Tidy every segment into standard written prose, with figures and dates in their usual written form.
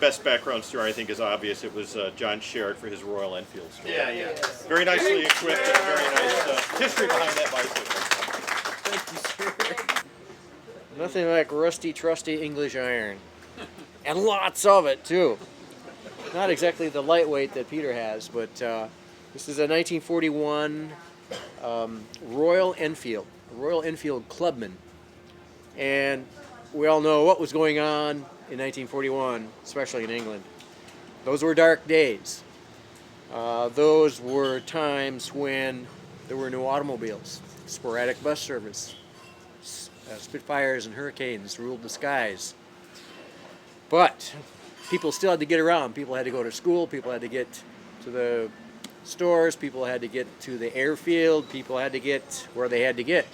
best background story, I think, is obvious. It was John Sherritt for his Royal Enfield story. Yeah, yeah. Very nicely equipped and very nice history behind that bicycle. Thank you, sir. Nothing like rusty, trusty English iron. And lots of it, too. Not exactly the lightweight that Peter has, but this is a 1941 Royal Enfield Clubman. And we all know what was going on in 1941, especially in England. Those were dark days. Those were times when there were no automobiles, sporadic bus service. Spitfires and Hurricanes ruled the skies. But people still had to get around. People had to go to school. People had to get to the stores. People had to get to the airfield. People had to get where they had to get.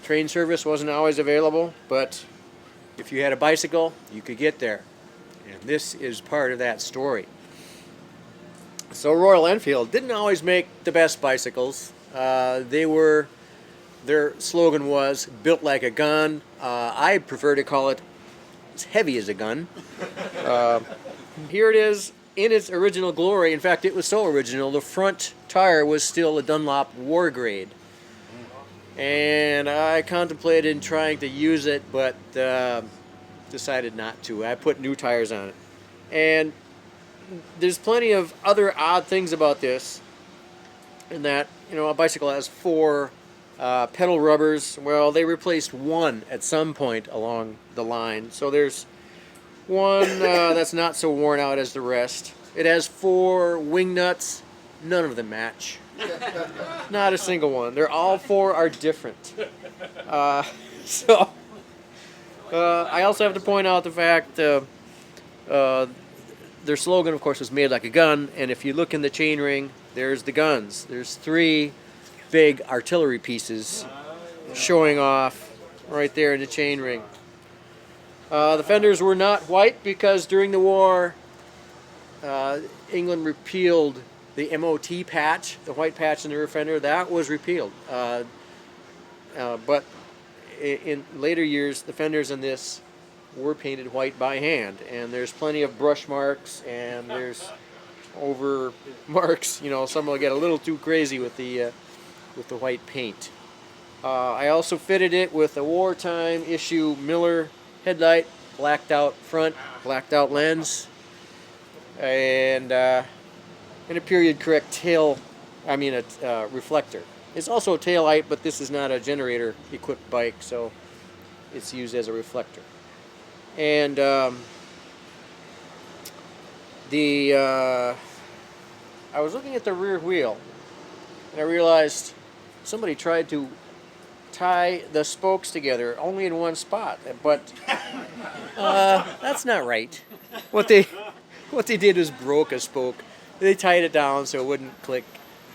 Train service wasn't always available, but if you had a bicycle, you could get there. And this is part of that story. So Royal Enfield didn't always make the best bicycles. Their slogan was built like a gun. I prefer to call it as heavy as a gun. Here it is in its original glory. In fact, it was so original, the front tire was still a Dunlop War Grade. And I contemplated trying to use it, but decided not to. I put new tires on it. And there's plenty of other odd things about this, in that, you know, a bicycle has 4 pedal rubbers. Well, they replaced one at some point along the line. So there's one that's not so worn out as the rest. It has 4 wing nuts. None of them match. Not a single one. They're all 4 are different. I also have to point out the fact their slogan, of course, was made like a gun. And if you look in the chain ring, there's the guns. There's 3 big artillery pieces showing off right there in the chain ring. The fenders were not white because during the war, England repealed the MOT patch, the white patch in the rear fender. That was repealed. But in later years, the fenders in this were painted white by hand, and there's plenty of brush marks, and there's over marks. You know, some will get a little too crazy with the white paint. I also fitted it with a wartime issue Miller headlight, blacked out front, blacked out lens, and a period correct reflector. It's also a tail light, but this is not a generator equipped bike, so it's used as a reflector. And I was looking at the rear wheel, and I realized somebody tried to tie the spokes together only in one spot, but that's not right. What they did was broke a spoke. They tied it down so it wouldn't click.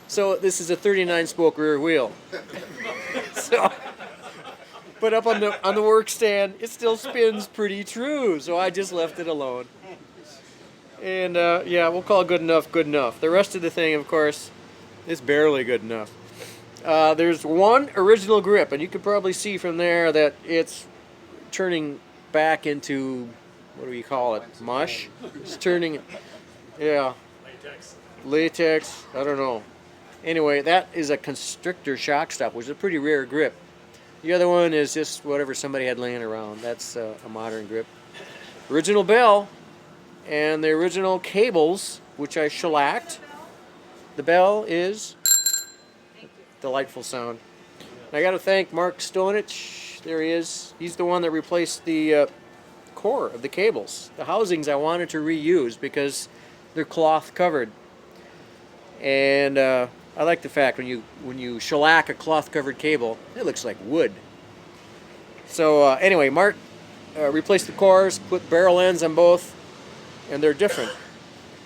So this is a 39 spoke rear wheel. But up on the work stand, it still spins pretty true. So I just left it alone. And yeah, we'll call good enough good enough. The rest of the thing, of course, is barely good enough. There's one original grip, and you can probably see from there that it's turning back into, what do we call it, mush? It's turning, yeah. Latex, I don't know. Anyway, that is a constrictor shock stop, which is a pretty rare grip. The other one is just whatever somebody had laying around. That's a modern grip. Original bell, and the original cables, which I shellacked. The bell is delightful sound. And I got to thank Mark Stonich. There he is. He's the one that replaced the core of the cables. The housings I wanted to reuse because they're cloth covered. And I like the fact when you shellac a cloth covered cable, it looks like wood. So anyway, Mark replaced the cores, put barrel ends on both, and they're different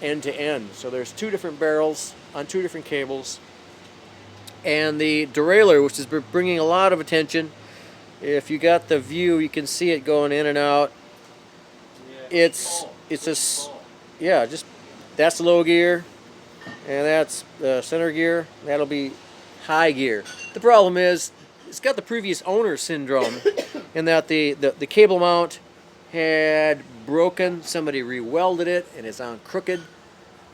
end to end. So there's 2 different barrels on 2 different cables. And the derailleur, which has been bringing a lot of attention. If you got the view, you can see it going in and out. It's just that's low gear, and that's center gear. That'll be high gear. The problem is it's got the previous owner syndrome, in that the cable mount had broken. Somebody re-welded it, and it's on crooked.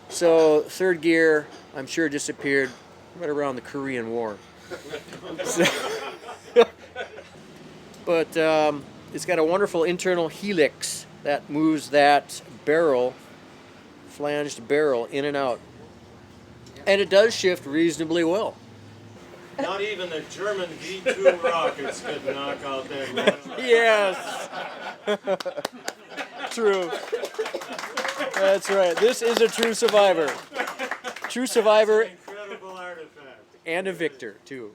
So third gear, I'm sure, disappeared right around the Korean War. So, but it's got a wonderful internal helix that moves that barrel, flanged barrel, in and out. And it does shift reasonably well. Not even the German V2 rockets could knock out that rocket. Yes. True. That's right. This is a true survivor. True survivor Incredible artifact. and a victor, too.